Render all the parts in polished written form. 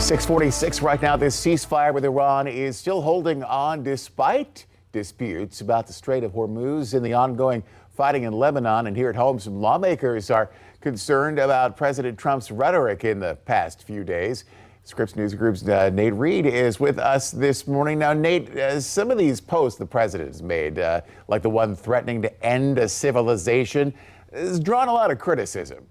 6:46 right now. This ceasefire with Iran is still holding on despite disputes about the Strait of Hormuz and the ongoing fighting in Lebanon. And here at home, some lawmakers are concerned about President Trump's rhetoric in the past few days. Scripps News Group's Nate Reed is with us this morning. Now, Nate, some of these posts the president has made, like the one threatening to end a civilization, has drawn a lot of criticism.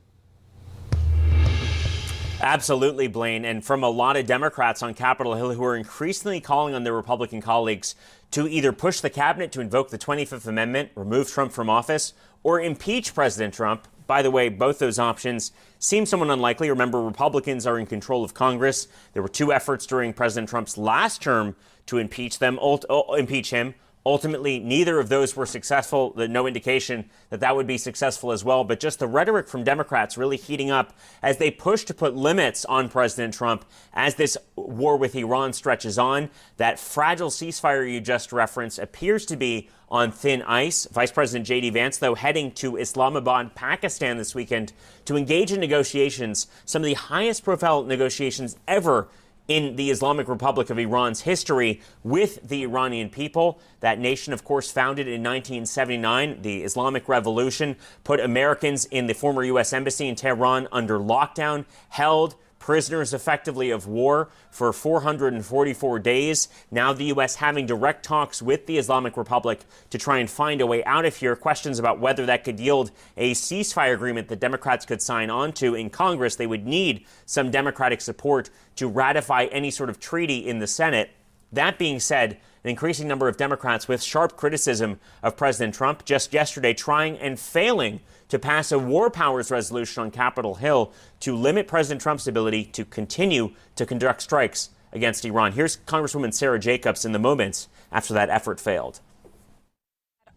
Absolutely, Blaine, and from a lot of Democrats on Capitol Hill who are increasingly calling on their Republican colleagues to either push the cabinet to invoke the 25th Amendment, remove Trump from office, or impeach President Trump. By the way, both those options seem somewhat unlikely. Remember, Republicans are in control of Congress. There were two efforts during President Trump's last term to impeach him. Ultimately, neither of those were successful. No indication that that would be successful as well. But just the rhetoric from Democrats really heating up as they push to put limits on President Trump as this war with Iran stretches on. That fragile ceasefire you just referenced appears to be on thin ice. Vice President J.D. Vance, though, heading to Islamabad, Pakistan this weekend to engage in negotiations, some of the highest profile negotiations ever in the Islamic Republic of Iran's history with the Iranian people. That nation, of course, founded in 1979. The Islamic Revolution put Americans in the former U.S. Embassy in Tehran under lockdown, held prisoners effectively of war for 444 days. Now the U.S. having direct talks with the Islamic Republic to try and find a way out of here. Questions about whether that could yield a ceasefire agreement that Democrats could sign on to in Congress. They would need some Democratic support to ratify any sort of treaty in the Senate. That being said, an increasing number of Democrats with sharp criticism of President Trump just yesterday trying and failing to pass a war powers resolution on Capitol Hill to limit President Trump's ability to continue to conduct strikes against Iran. Here's Congresswoman Sarah Jacobs in the moments after that effort failed.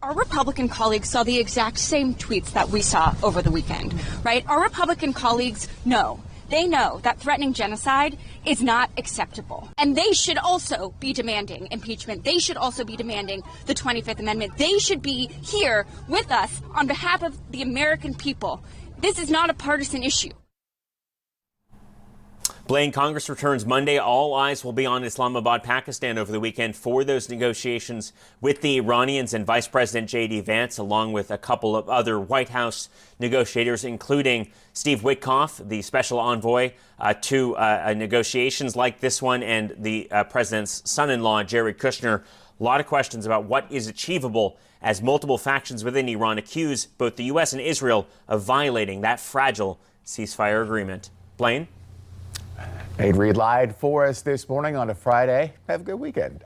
Our Republican colleagues saw the exact same tweets that we saw over the weekend, right? Our Republican colleagues know. They know that threatening genocide is not acceptable. And they should also be demanding impeachment. They should also be demanding the 25th Amendment. They should be here with us on behalf of the American people. This is not a partisan issue. Blaine, Congress returns Monday. All eyes will be on Islamabad, Pakistan over the weekend for those negotiations with the Iranians and Vice President J.D. Vance, along with a couple of other White House negotiators, including Steve Witkoff, the special envoy to negotiations like this one, and the president's son-in-law, Jared Kushner. A lot of questions about what is achievable as multiple factions within Iran accuse both the U.S. and Israel of violating that fragile ceasefire agreement. Blaine? Nate Reed live for us this morning on a Friday. Have a good weekend.